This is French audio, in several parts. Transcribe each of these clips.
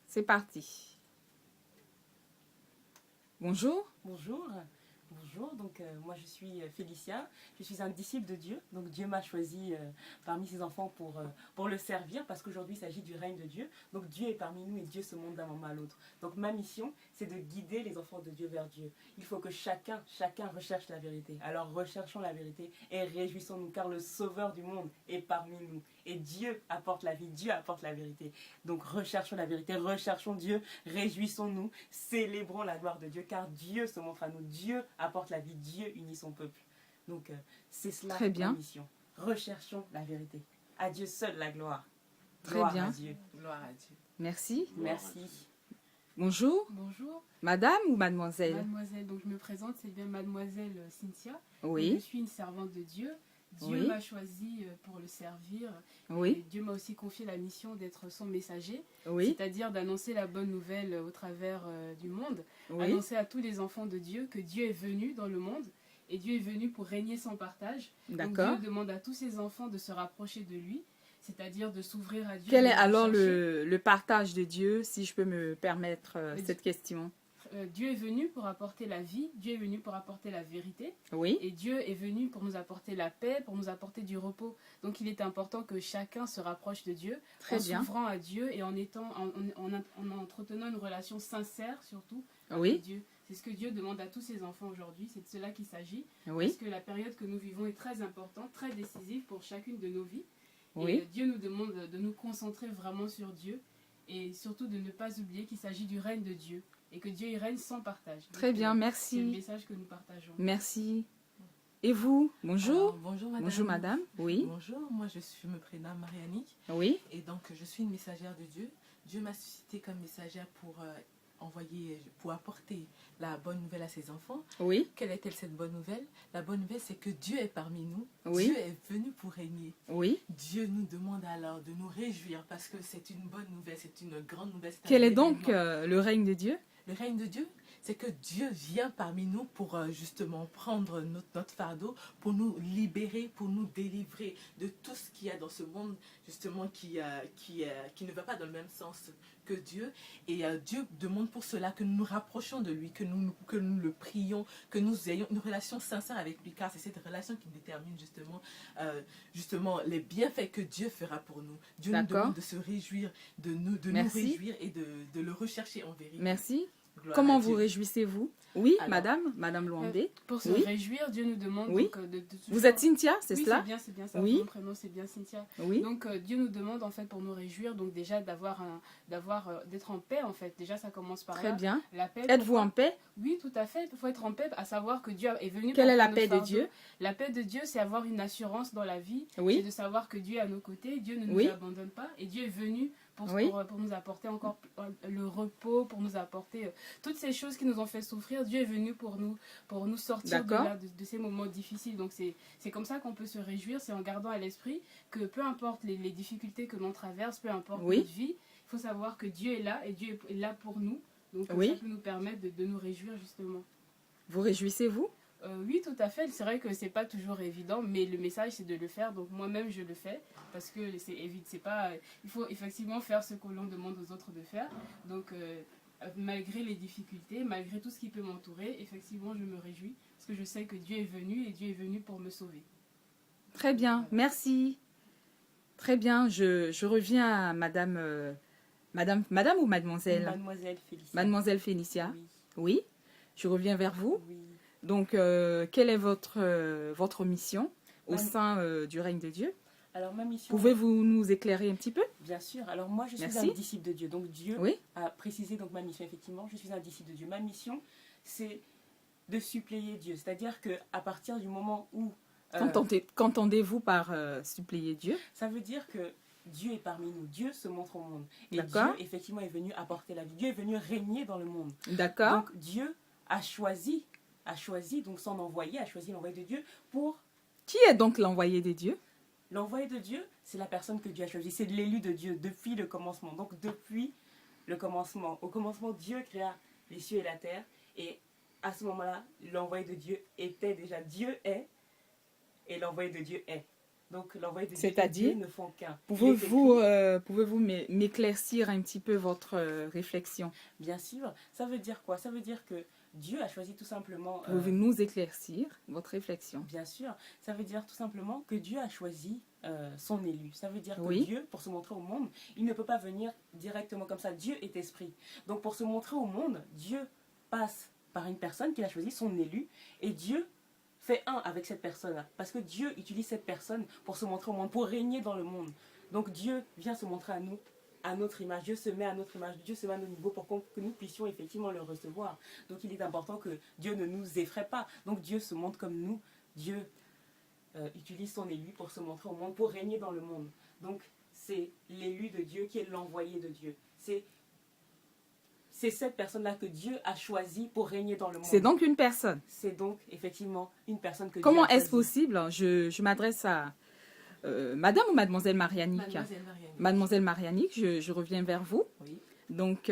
C'est parti. Bonjour. Bonjour. Bonjour, donc moi je suis Félicia, je suis un disciple de Dieu, donc Dieu m'a choisi parmi ses enfants pour le servir parce qu'aujourd'hui il s'agit du règne de Dieu, donc Dieu est parmi nous et Dieu se montre d'un moment à l'autre. Donc ma mission c'est de guider les enfants de Dieu vers Dieu. Il faut que chacun recherche la vérité, alors recherchons la vérité et réjouissons-nous car le sauveur du monde est parmi nous et Dieu apporte la vie, Dieu apporte la vérité. Donc recherchons la vérité, recherchons Dieu, réjouissons-nous, célébrons la gloire de Dieu car Dieu se montre à nous, Dieu apporte la vie, Dieu unit son peuple. Donc c'est cela Très bien. la mission. Recherchons la vérité. À Dieu seul la gloire. Très Gloire bien. à Dieu. Gloire à Dieu. Merci. Merci. Bonjour. Bonjour, Madame ou mademoiselle? mademoiselle. Donc je me présente, c'est bien mademoiselle Cynthia. Oui. Je suis une servante de Dieu. Dieu Oui. m'a choisi pour le servir. Et Oui. Dieu m'a aussi confié la mission d'être son messager, Oui. c'est-à-dire d'annoncer la bonne nouvelle au travers du monde. Oui. Annoncer à tous les enfants de Dieu que Dieu est venu dans le monde et Dieu est venu pour régner sans partage. Donc D'accord. Dieu demande à tous ses enfants de se rapprocher de lui, c'est-à-dire de s'ouvrir à Dieu. Quel de est le alors chercher. le partage de Dieu, si je peux me permettre Le- cette question? Dieu est venu pour apporter la vie, Dieu est venu pour apporter la vérité. Oui. Et Dieu est venu pour nous apporter la paix, pour nous apporter du repos. Donc il est important que chacun se rapproche de Dieu Très en bien. s'ouvrant à Dieu et en entretenant une relation sincère surtout avec Oui. Dieu. C'est ce que Dieu demande à tous ses enfants aujourd'hui, c'est de cela qu'il s'agit. Oui. Parce que la période que nous vivons est très importante, très décisive pour chacune de nos vies. Et Oui. Dieu nous demande de nous concentrer vraiment sur Dieu et surtout de ne pas oublier qu'il s'agit du règne de Dieu et que Dieu y règne sans partage. Donc, Très bien, c'est le merci. message que nous partageons. Merci. Et vous? Bonjour. Alors, bonjour madame. Bonjour madame. Oui. Bonjour, moi je me prénomme Mariani Oui. et donc je suis une messagère de Dieu. Dieu m'a suscité comme messagère pour apporter la bonne nouvelle à ses enfants. Oui. Quelle est-elle cette bonne nouvelle? La bonne nouvelle c'est que Dieu est parmi nous. Oui. Dieu est venu pour régner. Oui. Dieu nous demande alors de nous réjouir parce que c'est une bonne nouvelle, c'est une grande nouvelle. C'est un Quel est donc événement. le règne de Dieu? Le règne de Dieu, c'est que Dieu vient parmi nous pour justement prendre notre fardeau, pour nous libérer, pour nous délivrer de tout ce qu'il y a dans ce monde, justement, qui ne va pas dans le même sens que Dieu. Et Dieu demande pour cela que nous nous rapprochions de lui, que nous le prions, que nous ayons une relation sincère avec lui, car c'est cette relation qui détermine justement les bienfaits que Dieu fera pour nous. Dieu nous D'accord. demande de se réjouir, de nous Merci. réjouir et de le rechercher en vérité. Merci. Gloire Comment à vous Dieu. réjouissez-vous? Oui, Alors, Madame Luandé. Pour se Oui. réjouir, Dieu nous demande Oui. donc, de Vous êtes Cynthia, c'est oui, cela? c'est bien ça. Oui. Mon prénom c'est bien Cynthia. Oui. Donc Dieu nous demande en fait pour nous réjouir, donc déjà d'être en paix en fait. Déjà ça commence par Très là. bien. La paix. Êtes-vous pourquoi en paix? Oui, tout à fait. Il faut être en paix, à savoir que Dieu est venu. Quelle est la porter paix nos de fardeaux. Dieu? La paix de Dieu, c'est avoir une assurance dans la vie. C'est Oui. de savoir que Dieu est à nos côtés. Dieu ne nous Oui. abandonne pas et Dieu est venu Oui. pour nous apporter encore le repos, pour nous apporter toutes ces choses qui nous ont fait souffrir. Dieu est venu pour nous sortir D'accord. de ces moments difficiles. Donc c'est comme ça qu'on peut se réjouir, c'est en gardant à l'esprit que peu importe les difficultés que l'on traverse, peu importe Oui. notre vie, il faut savoir que Dieu est là et Dieu est là pour nous. Donc Oui. ça peut nous permettre de nous réjouir justement. Vous réjouissez-vous? Oui, tout à fait. C'est vrai que c'est pas toujours évident, mais le message c'est de le faire. Donc moi-même je le fais parce que c'est évident. C'est pas. Il faut effectivement faire ce que l'on demande aux autres de faire. Donc malgré les difficultés, malgré tout ce qui peut m'entourer, effectivement je me réjouis parce que je sais que Dieu est venu et Dieu est venu pour me sauver. Très bien, merci. Très bien, je reviens à madame ou mademoiselle? Mademoiselle Félicia. Mademoiselle Félicia. Oui. Oui, je reviens vers vous. Oui. Donc, quelle est votre mission au Ma- sein du règne de Dieu? Alors ma mission. Pouvez-vous nous éclairer un petit peu? Bien sûr. Alors moi je suis Merci. un disciple de Dieu. Donc Dieu Oui. a précisé donc ma mission effectivement. Je suis un disciple de Dieu. Ma mission c'est de suppléer Dieu. C'est-à-dire que à partir du moment où Qu'entendez-vous par supplier Dieu? ça veut dire que Dieu est parmi nous. Dieu se montre au monde. Et D'accord. Dieu, effectivement, est venu apporter la vie. Dieu est venu régner dans le monde. D'accord. Donc, Dieu a choisi donc son envoyé, a choisi l'envoyé de Dieu pour... Qui est donc l'envoyé de Dieu? L'envoyé de Dieu, c'est la personne que Dieu a choisie. C'est l'élu de Dieu depuis le commencement. Donc, depuis le commencement. Au commencement, Dieu créa les cieux et la terre. Et à ce moment-là, l'envoyé de Dieu était déjà... Dieu est et l'envoyé de Dieu est. Donc l'envoyé de Dieu et C'est-à-dire, Dieu ne font qu'un. pouvez-vous m'éclaircir un petit peu votre réflexion? Bien sûr, ça veut dire quoi? Ça veut dire que Dieu a choisi tout simplement... Pouvez-vous nous éclaircir votre réflexion? bien sûr, ça veut dire tout simplement que Dieu a choisi son élu. Ça veut dire que Oui. Dieu, pour se montrer au monde, il ne peut pas venir directement comme ça. Dieu est esprit. Donc pour se montrer au monde, Dieu passe par une personne qu'il a choisi, son élu, et Dieu fait un avec cette personne-là. Parce que Dieu utilise cette personne pour se montrer au monde, pour régner dans le monde. Donc Dieu vient se montrer à nous, à notre image. Dieu se met à notre image, Dieu se met à notre niveau pour que nous puissions effectivement le recevoir. Donc il est important que Dieu ne nous effraie pas. Donc Dieu se montre comme nous. Dieu utilise son élu pour se montrer au monde, pour régner dans le monde. Donc c'est l'élu de Dieu qui est l'envoyé de Dieu. C'est cette personne-là que Dieu a choisie pour régner dans le monde. C'est donc une personne. C'est donc effectivement une personne que Comment Dieu a est-ce choisie. possible? Je m'adresse à Madame ou Mademoiselle Marianique? Mademoiselle Marianne. Mademoiselle Marianique, je reviens vers vous. Oui. Donc,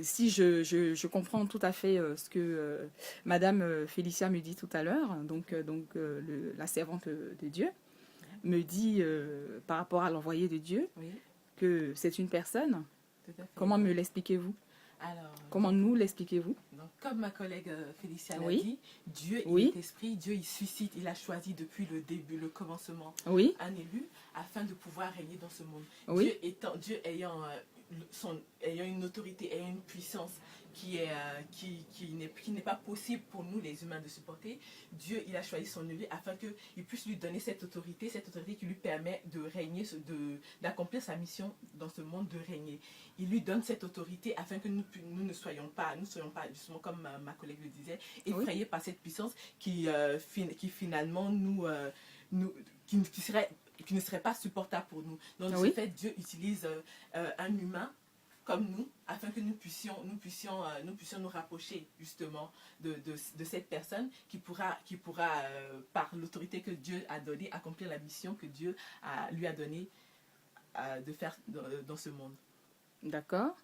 si je comprends tout à fait ce que Madame Félicia me dit tout à l'heure, la servante de Dieu me dit par rapport à l'envoyé de Dieu Oui, que c'est une personne. tout à fait. Comment me l'expliquez-vous? Alors, Comment nous l'expliquez-vous? donc, comme ma collègue Félicia l'a Oui. dit, Dieu Oui. il est esprit, Dieu il suscite, il a choisi depuis le début, le commencement, Oui, un élu afin de pouvoir régner dans ce monde. oui, Dieu ayant, ayant une autorité, ayant une puissance qui n'est pas possible pour nous les humains de supporter, Dieu il a choisi son élu afin qu'il puisse lui donner cette autorité qui lui permet de régner, d'accomplir sa mission dans ce monde, de régner. Il lui donne cette autorité afin que nous ne soyons pas, justement comme ma collègue le disait, effrayés par cette puissance qui finalement qui ne serait pas supportable pour nous. Donc de Oui. ce fait, Dieu utilise un humain comme nous, afin que nous puissions nous rapprocher justement de cette personne qui pourra par l'autorité que Dieu a donnée, accomplir la mission que Dieu lui a donnée de faire dans ce monde. d'accord.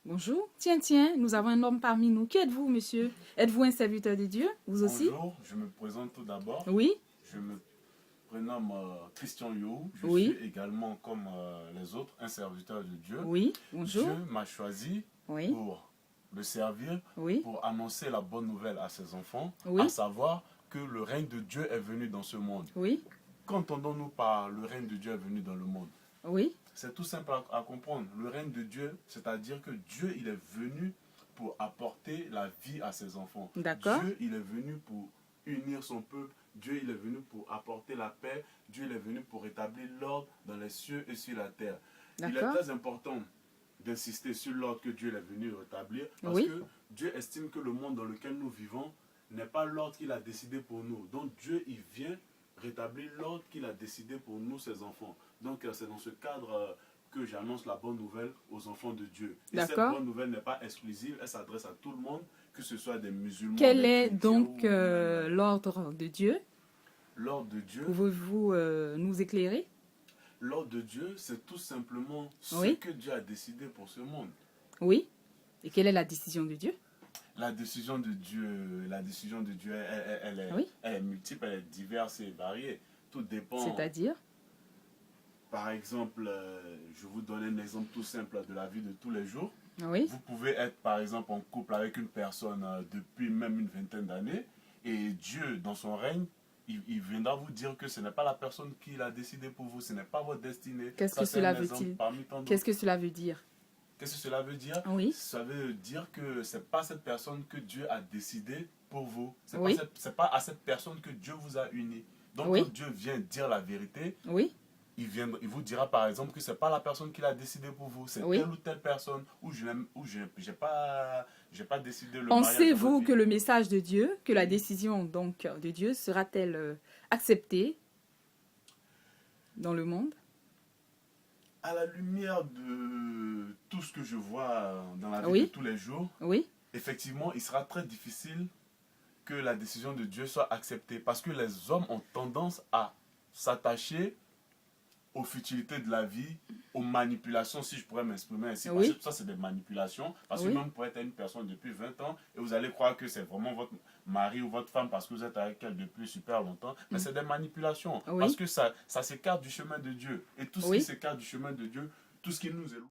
Bonjour. Tiens, nous avons un homme parmi nous. Qui êtes-vous, monsieur? Êtes-vous un serviteur de Dieu? Vous aussi? Bonjour, je me présente tout d'abord. Oui, Je me prénomme Christian You. Je Oui. suis également, comme les autres, un serviteur de Dieu. oui, bonjour. Dieu m'a choisi Oui, pour le servir, oui, pour annoncer la bonne nouvelle à ses enfants, Oui. à savoir que le règne de Dieu est venu dans ce monde. oui, Qu'entendons-nous par le règne de Dieu est venu dans le monde? oui, C'est tout simple à comprendre. Le règne de Dieu, c'est-à-dire que Dieu, il est venu pour apporter la vie à ses enfants. D'accord. Dieu, il est venu pour unir son peuple. Dieu, il est venu pour apporter la paix. Dieu, il est venu pour rétablir l'ordre dans les cieux et sur la terre. Il est d'accord. très important d'insister sur l'ordre que Dieu est venu rétablir, parce Oui. que Dieu estime que le monde dans lequel nous vivons n'est pas l'ordre qu'il a décidé pour nous. Donc Dieu, il vient rétablir l'ordre qu'il a décidé pour nous, ses enfants. Donc c'est dans ce cadre que j'annonce la bonne nouvelle aux enfants de Dieu. Et cette D'accord. bonne nouvelle n'est pas exclusive, elle s'adresse à tout le monde, que ce soit des musulmans. Quel des est chrétiens donc ou même, l'ordre de Dieu? l'ordre de Dieu? Pouvez-vous nous éclairer? L'ordre de Dieu, c'est tout simplement ce Oui. que Dieu a décidé pour ce monde. Oui. Et quelle est la décision de Dieu? La décision de Dieu, Oui. elle est multiple, elle est diverse et variée. Tout dépend. C'est-à-dire? Par exemple, je vous donne un exemple tout simple de la vie de tous les jours. Oui, Vous pouvez être par exemple en couple avec une personne depuis même une vingtaine d'années et Dieu, dans son règne, il viendra vous dire que ce n'est pas la personne qui l'a décidé pour vous, ce n'est pas votre destinée. Qu'est-ce Ça, que c'est cela un exemple veut-il? parmi tant d'autres. Qu'est-ce que cela veut dire? Qu'est-ce que cela veut dire? Oui, Ça veut dire que ce n'est pas cette personne que Dieu a décidé pour vous. Ce n'est Oui. pas à cette personne que Dieu vous a uni. Donc Oui. quand Dieu vient dire la vérité, oui, il vous dira par exemple que ce n'est pas la personne qui l'a décidé pour vous, c'est Oui. telle ou telle personne, ou je n'ai pas décidé le mariage de pensez-vous votre que vie. le message de Dieu, que la décision donc de Dieu sera-t-elle acceptée dans le monde? À la lumière de tout ce que je vois dans la vie Oui. de tous les jours, Oui, effectivement, il sera très difficile que la décision de Dieu soit acceptée parce que les hommes ont tendance à s'attacher aux futilités de la vie, aux manipulations, si je pourrais m'exprimer ainsi. Oui. Parce que ça, c'est des manipulations. Parce que Oui. même pour être une personne depuis 20 ans, et vous allez croire que c'est vraiment votre mari ou votre femme parce que vous êtes avec elle depuis super longtemps, mais c'est des manipulations. Oui. Parce que ça s'écarte du chemin de Dieu. Et tout ce Oui. qui s'écarte du chemin de Dieu, tout ce qui nous éloigne